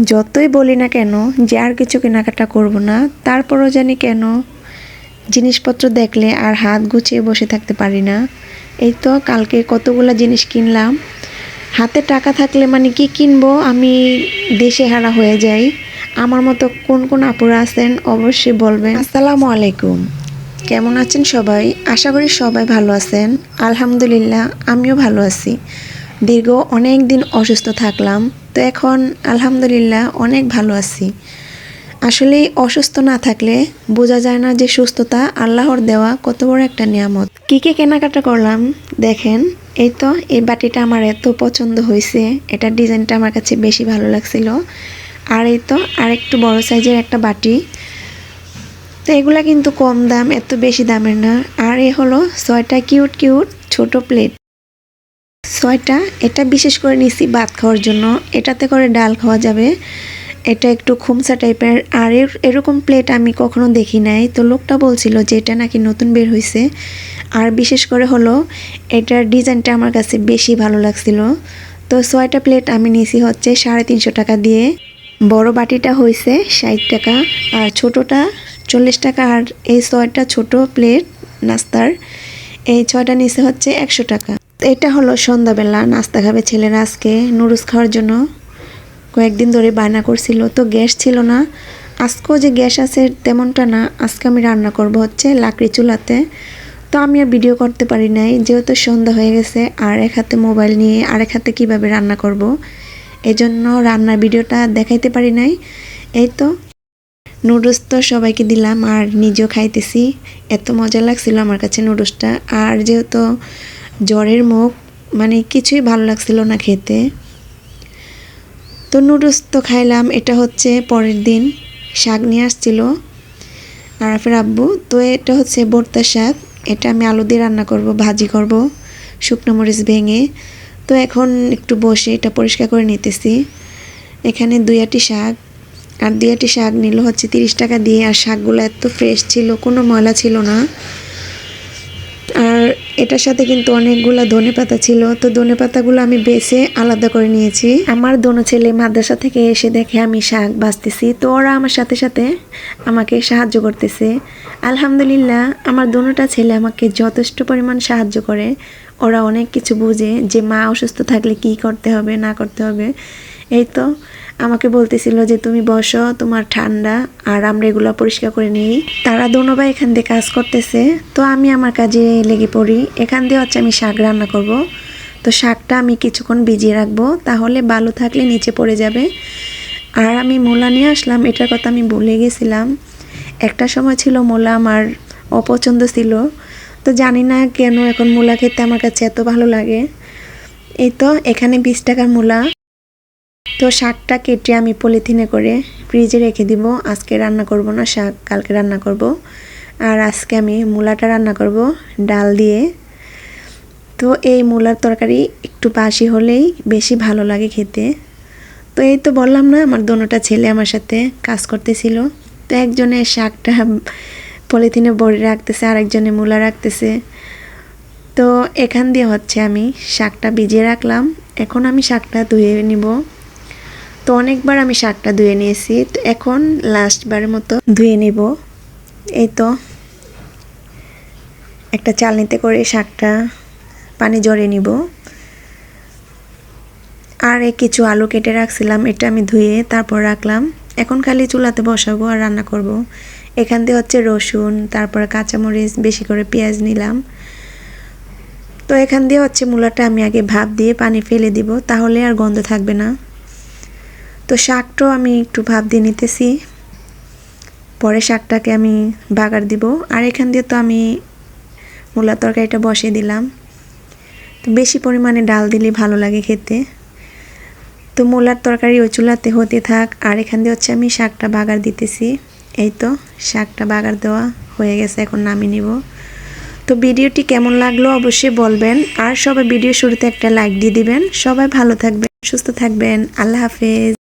যতই বলি না কেন যে আর কিছু কেনাকাটা করব না, তারপরও জানি কেন জিনিসপত্র দেখলে আর হাত গুছিয়ে বসে থাকতে পারি না। এই তো কালকে কতগুলা জিনিস কিনলাম। হাতে টাকা থাকলে মানে কি কিনবো আমি দেশে হারা হয়ে যাই। আমার মতো কোন কোন আপুরা আছেন অবশ্যই বলবেন। আসসালামু আলাইকুম, কেমন আছেন সবাই? আশা করি সবাই ভালো আছেন। আলহামদুলিল্লাহ আমিও ভালো আছি। দীর্ঘ অনেক দিন অসুস্থ থাকলাম, তো এখন আলহামদুলিল্লাহ অনেক ভালো আছি। আসলে অসুস্থ না থাকলে বোঝা যায় না যে সুস্থতা আল্লাহর দেওয়া কত বড় একটা নিয়ামত। কী কী কেনাকাটা করলাম দেখেন। এই তো এই বাটিটা আমার এত পছন্দ হয়েছে, এটার ডিজাইনটা আমার কাছে বেশি ভালো লাগছিল। আর এই তো আরেকটু বড় সাইজের একটা বাটি, তো এগুলা কিন্তু কম দাম, এত বেশি দামের না। আর এ হলো 6টা কিউট কিউট ছোট প্লেট। 6টা, এটা বিশেষ করে নিছি ভাত খাওয়ার জন্য, এটাতে করে ডাল খাওয়া যাবে। এটা একটু খুমসা টাইপের। আর এরকম প্লেট আমি কখনো দেখি নাই, তো লোকটা বলছিল যে এটা নাকি নতুন বের হয়েছে। আর বিশেষ করে হলো এটার ডিজাইনটা আমার কাছে বেশি ভালো লাগছিল। তো 6টা প্লেট আমি নিয়েছি হচ্ছে 350 টাকা দিয়ে। বড় বাটিটা হয়েছে 60 টাকা আর ছোটোটা 40 টাকা। আর এই 6টা ছোট প্লেট নাস্তার, এই 6টা নিচে হচ্ছে 100 টাকা। এটা হলো সন্ধ্যাবেলা নাস্তা খাবে ছেলেরা আজকে নুডলস খাওয়ার জন্য। কয়েকদিন ধরে বায়না করছিল, তো গ্যাস ছিল না। আজকেও যে গ্যাস আছে তেমনটা না, আজকে আমি রান্না করব হচ্ছে লাকড়ি চুলাতে। তো আমি আর ভিডিও করতে পারি নাই যেহেতু সন্ধ্যা হয়ে গেছে, আর এক হাতে মোবাইল নিয়ে আরেক হাতে কীভাবে রান্না করব, এজন্য রান্নার ভিডিওটা দেখাইতে পারি নাই। এই তো নুডলস তো সবাইকে দিলাম আর নিজেও খাইতেছি। এত মজা লাগছিল আমার কাছে নুডলসটা। আর যেহেতু জ্বরের মুখ, মানে কিছুই ভালো লাগছিল না খেতে, তো নুডলস তো খাইলাম। এটা হচ্ছে পরের দিন শাক নিয়ে আসছিল আর ফের আব্বু, তো এটা হচ্ছে ভর্তা শাক। এটা আমি আলু দিয়ে রান্না করব, ভাজি করব শুকনো মরিচ ভেঙে। তো এখন একটু বসে এটা পরিষ্কার করে নিতেছি। এখানে 2 আটি শাক, আর 2 আটি শাক নিল হচ্ছে 30 টাকা দিয়ে। আর শাকগুলো এত ফ্রেশ ছিল, কোনো ময়লা ছিল না। আর এটার সাথে কিন্তু অনেকগুলো ধনেপাতা ছিল, তো ধনেপাতাগুলো আমি বেছে আলাদা করে নিয়েছি। আমার দোনো ছেলে মাদ্রাসা থেকে এসে দেখে আমি শাক বাছতেছি, তো ওরা আমার সাথে সাথে আমাকে সাহায্য করতেছে। আলহামদুলিল্লাহ আমার দোনোটা ছেলে আমাকে যথেষ্ট পরিমাণ সাহায্য করে। ওরা অনেক কিছু বুঝে যে মা অসুস্থ থাকলে কি করতে হবে না করতে হবে। এই তো আমাকে বলতেছিল যে তুমি বসো, তোমার ঠান্ডা, আর আমরা এগুলো পরিষ্কার করে নিই। তারা দোনো ভাই এখান দিয়ে কাজ করতেছে, তো আমি আমার কাজে লেগে পড়ি। এখান দিয়ে হচ্ছে আমি শাক রান্না করব। তো শাকটা আমি কিছুক্ষণ ভিজিয়ে রাখবো, তাহলে বালু থাকলে নিচে পড়ে যাবে। আর আমি মূলা নিয়ে আসলাম, এটার কথা আমি ভুলে গেছিলাম। একটা সময় ছিল মূলা আমার অপছন্দ ছিল, তো জানি না কেন এখন মূলা খেতে আমার কাছে এত ভালো লাগে। এই তো এখানে 20 টাকার মূলা। তো শাকটা কেটে আমি পলিথিনে করে ফ্রিজে রেখে দিব। আজকে রান্না করব না শাক, কালকে রান্না করব। আর আজকে আমি মূলাটা রান্না করব ডাল দিয়ে। তো এই মূলার তরকারি একটু বাসি হলেই বেশি ভালো লাগে খেতে। তো এই তো বললাম না আমার দোনোটা ছেলে আমার সাথে কাজ করতেছিল। তো একজনে শাকটা পলিথিনে ভরে রাখতেছে, আরেকজনে মূলা রাখতেছে। তো এখান দিয়ে হচ্ছে আমি শাকটা ভিজিয়ে রাখলাম। এখন আমি শাকটা ধুয়ে নিব। তো অনেকবার আমি শাকটা ধুয়ে নিয়েছি, তো এখন লাস্টবারের মতো ধুয়ে নিব। এই তো একটা চালনিতে করে শাকটা পানি ঝরিয়ে নিব। আর কিছু আলু কেটে রাখছিলাম, এটা আমি ধুয়ে তারপর রাখলাম। এখন খালি চুলাতে বসাবো আর রান্না করব। এখান দিয়ে হচ্ছে রসুন, তারপর কাঁচামরিচ, বেশি করে পেঁয়াজ নিলাম। তো এখান দিয়ে হচ্ছে মূলাটা আমি আগে ভাপ দিয়ে পানি ফেলে দিব, তাহলে আর গন্ধ থাকবে না। তো শাকটাও আমি একটু ভাপ দিয়ে নিতেছি, পরে শাকটাকে আমি বাগার দিব। আর এখান দিয়ে তো আমি মূলার তরকারিটা বসিয়ে দিলাম। তো বেশি পরিমাণে ডাল দিলে ভালো লাগে খেতে। তো মূলার তরকারি ওই চুলাতে হতে থাক, আর এখান দিয়ে হচ্ছে আমি শাকটা বাগার দিতেছি। এই তো শাকটা বাগার দেওয়া হয়ে গেছে, এখন নামিয়ে নিব। তো ভিডিওটি কেমন লাগলো অবশ্যই বলবেন, আর সবাই ভিডিও শুরুতে একটা লাইক দিয়ে দিবেন। সবাই ভালো থাকবেন, সুস্থ থাকবেন। আল্লাহ হাফেজ।